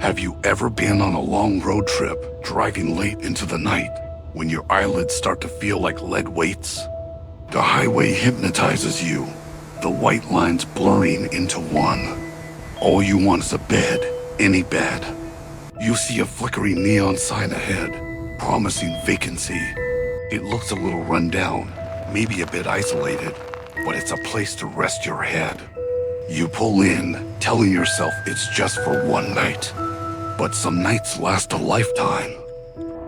Have you ever been on a long road trip, driving late into the night, when your eyelids start to feel like lead weights? The highway hypnotizes you, the white lines blurring into one. All you want is a bed, any bed. You see a flickering neon sign ahead, promising vacancy. It looks a little run down, maybe a bit isolated, but it's a place to rest your head. You pull in, telling yourself it's just for one night. But some nights last a lifetime.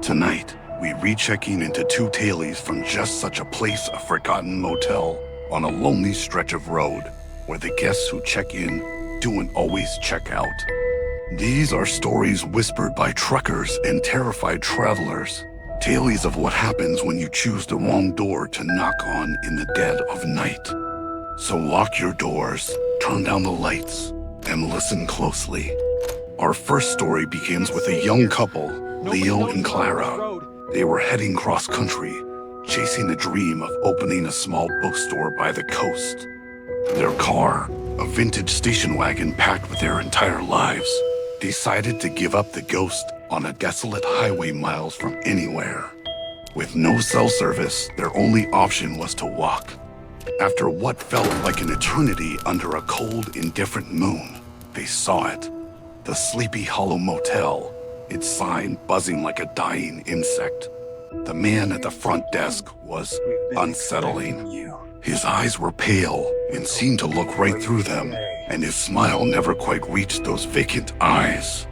Tonight, we re-checking into two tailies from just such a place, a forgotten motel on a lonely stretch of road where the guests who check in don't always check out. These are stories whispered by truckers and terrified travelers. Tales of what happens when you choose the wrong door to knock on in the dead of night. So lock your doors, turn down the lights, and listen closely. Our first story begins with a young couple, Leo and Clara. They were heading cross-country, chasing a dream of opening a small bookstore by the coast. Their car, a vintage station wagon packed with their entire lives, decided to give up the ghost on a desolate highway miles from anywhere. With no cell service, their only option was to walk. After what felt like an eternity under a cold, indifferent moon, they saw it. The Sleepy Hollow Motel, its sign buzzing like a dying insect. The man at the front desk was unsettling. His eyes were pale and seemed to look right through them, and his smile never quite reached those vacant eyes.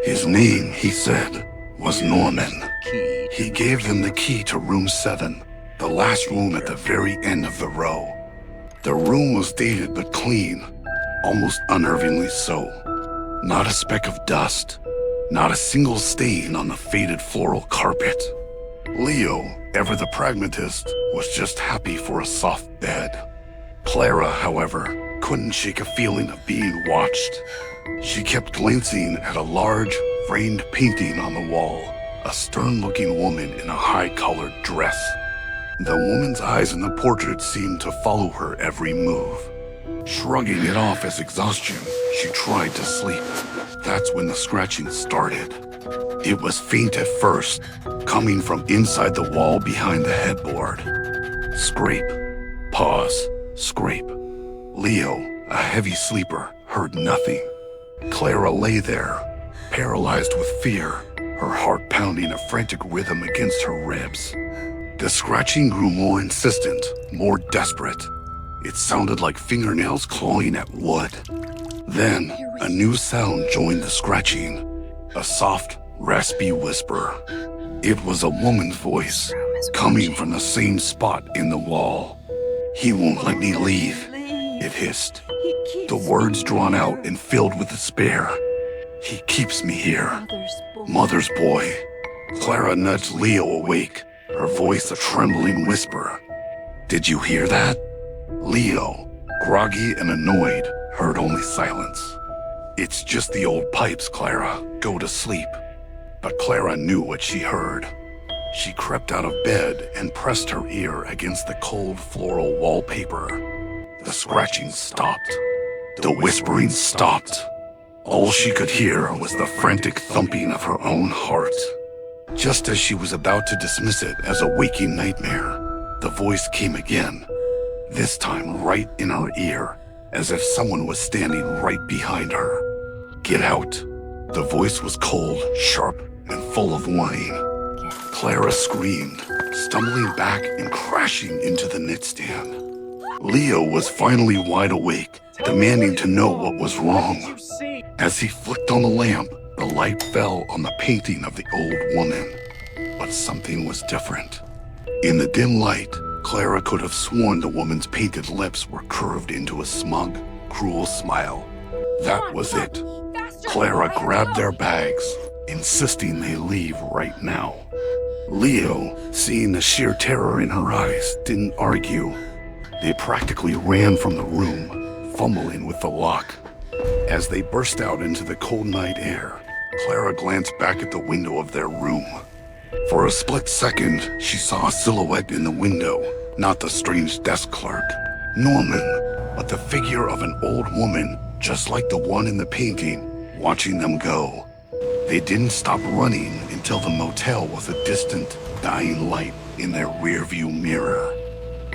His name, he said, was Norman. He gave them the key to room 7, the last room at the very end of the row. The room was dated but clean, almost unnervingly so. Not a speck of dust, not a single stain on the faded floral carpet. Leo, ever the pragmatist, was just happy for a soft bed. Clara, however, couldn't shake a feeling of being watched. She kept glancing at a large, framed painting on the wall, a stern-looking woman in a high-collared dress. The woman's eyes in the portrait seemed to follow her every move. Shrugging it off as exhaustion, she tried to sleep. That's when the scratching started. It was faint at first, coming from inside the wall behind the headboard. Scrape. Pause. Scrape. Leo, a heavy sleeper, heard nothing. Clara lay there, paralyzed with fear, her heart pounding a frantic rhythm against her ribs. The scratching grew more insistent, more desperate. It sounded like fingernails clawing at wood. Then, a new sound joined the scratching, a soft, raspy whisper. It was a woman's voice, coming from the same spot in the wall. "He won't let me leave," it hissed, the words drawn out and filled with despair. "He keeps me here." Mother's boy. Clara nudged Leo awake, her voice a trembling whisper. "Did you hear that?" Leo, groggy and annoyed, heard only silence. "It's just the old pipes, Clara. Go to sleep." But Clara knew what she heard. She crept out of bed and pressed her ear against the cold floral wallpaper. The scratching stopped. The whispering stopped. All she could hear was the frantic thumping of her own heart. Just as she was about to dismiss it as a waking nightmare, the voice came again, this time right in her ear, as if someone was standing right behind her. "Get out." The voice was cold, sharp, and full of warning. Clara screamed, stumbling back and crashing into the nightstand. Leo was finally wide awake, demanding to know what was wrong. As he flicked on the lamp, the light fell on the painting of the old woman. But something was different. In the dim light, Clara could have sworn the woman's painted lips were curved into a smug, cruel smile. That was it. Clara grabbed their bags, insisting they leave right now. Leo, seeing the sheer terror in her eyes, didn't argue. They practically ran from the room, fumbling with the lock. As they burst out into the cold night air, Clara glanced back at the window of their room. For a split second, she saw a silhouette in the window, not the strange desk clerk, Norman, but the figure of an old woman, just like the one in the painting, watching them go, They didn't stop running until the motel was a distant, dying light in their rearview mirror.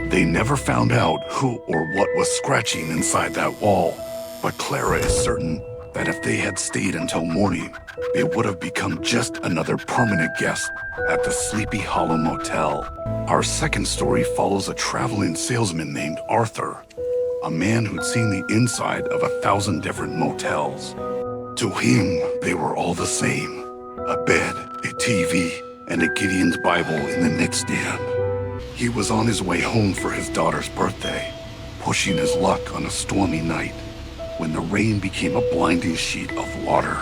They never found out who or what was scratching inside that wall, but Clara is certain that if they had stayed until morning, they would have become just another permanent guest at the Sleepy Hollow Motel. Our second story follows a traveling salesman named Arthur, a man who'd seen the inside of 1,000 different motels. To him, they were all the same: a bed, a TV, and a Gideon's Bible in the nightstand. He was on his way home for his daughter's birthday, pushing his luck on a stormy night, when the rain became a blinding sheet of water.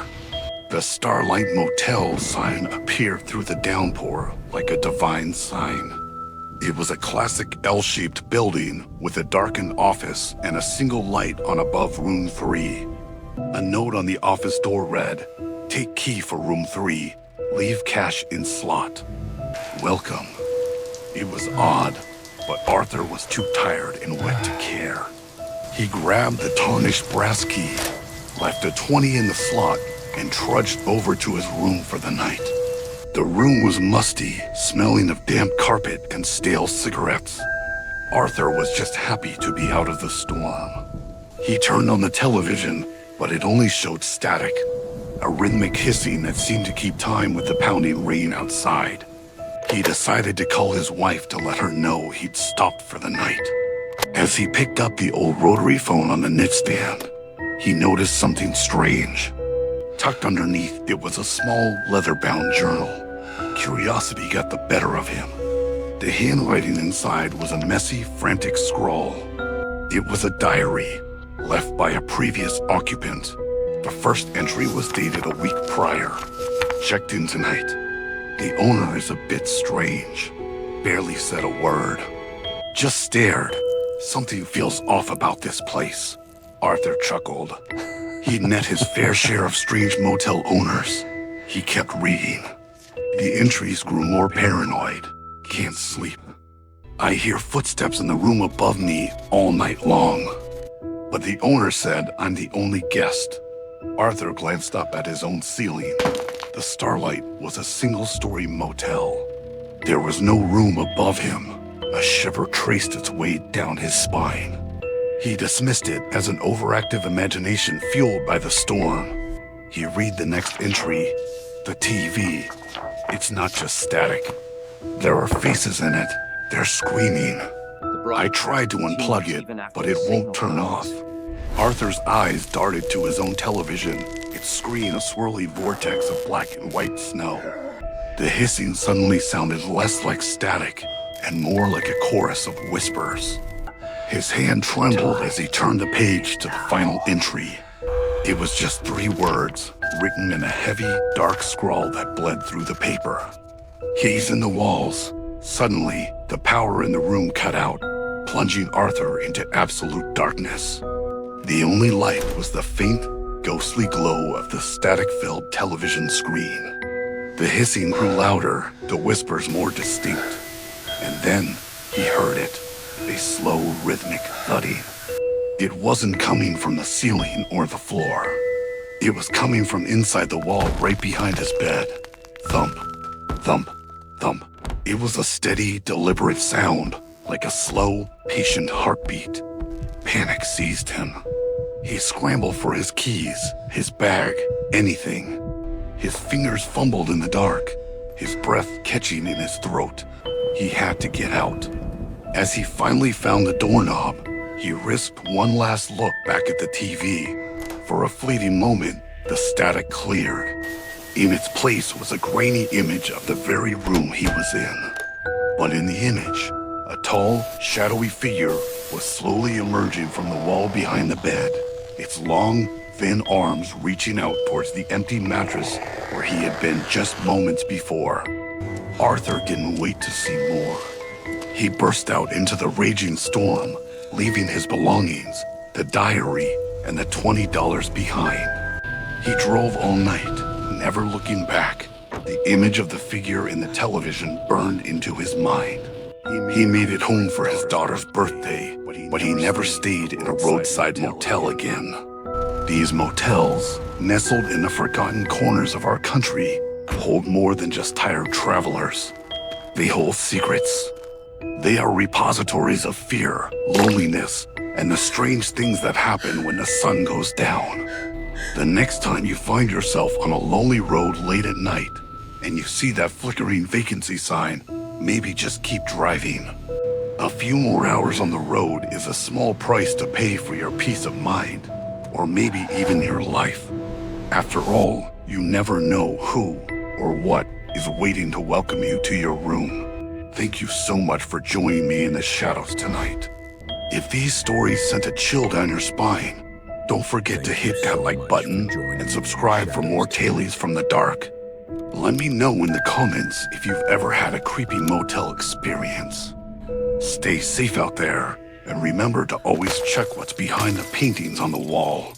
The Starlight Motel sign appeared through the downpour like a divine sign. It was a classic L-shaped building with a darkened office and a single light on above room 3. A note on the office door read, "Take key for room 3, leave cash in slot. Welcome." It was odd, but Arthur was too tired and wet to care. He grabbed the tarnished brass key, left a 20 in the slot, and trudged over to his room for the night. The room was musty, smelling of damp carpet and stale cigarettes. Arthur was just happy to be out of the storm. He turned on the television, but it only showed static, a rhythmic hissing that seemed to keep time with the pounding rain outside. He decided to call his wife to let her know he'd stopped for the night. As he picked up the old rotary phone on the nightstand, he noticed something strange. Tucked underneath, it was a small leather-bound journal. Curiosity got the better of him. The handwriting inside was a messy, frantic scrawl. It was a diary, left by a previous occupant. The first entry was dated a week prior. Checked in tonight. The owner is a bit strange. Barely said a word. Just stared. Something feels off about this place. Arthur chuckled. He'd met his fair share of strange motel owners. He kept reading. The entries grew more paranoid. Can't sleep. I hear footsteps in the room above me all night long. But the owner said I'm the only guest. Arthur glanced up at his own ceiling. The Starlight was a single-story motel. There was no room above him. A shiver traced its way down his spine. He dismissed it as an overactive imagination fueled by the storm. He read the next entry. The TV. It's not just static. There are faces in it. They're screaming. I tried to unplug it, but it won't turn off. Arthur's eyes darted to his own television, its screen a swirly vortex of black and white snow. The hissing suddenly sounded less like static and more like a chorus of whispers. His hand trembled as he turned the page to the final entry. It was just 3 words, written in a heavy, dark scrawl that bled through the paper. Keys in the walls. Suddenly, the power in the room cut out, plunging Arthur into absolute darkness. The only light was the faint, ghostly glow of the static-filled television screen. The hissing grew louder, the whispers more distinct. And then he heard it, a slow, rhythmic thudding. It wasn't coming from the ceiling or the floor. It was coming from inside the wall right behind his bed. Thump, thump, thump. It was a steady, deliberate sound, like a slow, patient heartbeat. Panic seized him. He scrambled for his keys, his bag, anything. His fingers fumbled in the dark, his breath catching in his throat. He had to get out. As he finally found the doorknob, he risked one last look back at the TV. For a fleeting moment, the static cleared. In its place was a grainy image of the very room he was in. But in the image, a tall, shadowy figure was slowly emerging from the wall behind the bed, its long, thin arms reaching out towards the empty mattress where he had been just moments before. Arthur didn't wait to see more. He burst out into the raging storm, leaving his belongings, the diary, and the $20 behind. He drove all night, never looking back. The image of the figure in the television burned into his mind. He made it home for his daughter's birthday, but he never stayed in a roadside motel again. These motels, nestled in the forgotten corners of our country, hold more than just tired travelers. They hold secrets. They are repositories of fear, loneliness, and the strange things that happen when the sun goes down. The next time you find yourself on a lonely road late at night, and you see that flickering vacancy sign, maybe just keep driving. A few more hours on the road is a small price to pay for your peace of mind, or maybe even your life. After all, you never know who or what is waiting to welcome you to your room. Thank you so much for joining me in the shadows tonight. If these stories sent a chill down your spine, don't forget to hit that like button and subscribe for more tales from the dark. Let me know in the comments if you've ever had a creepy motel experience. Stay safe out there, and remember to always check what's behind the paintings on the wall.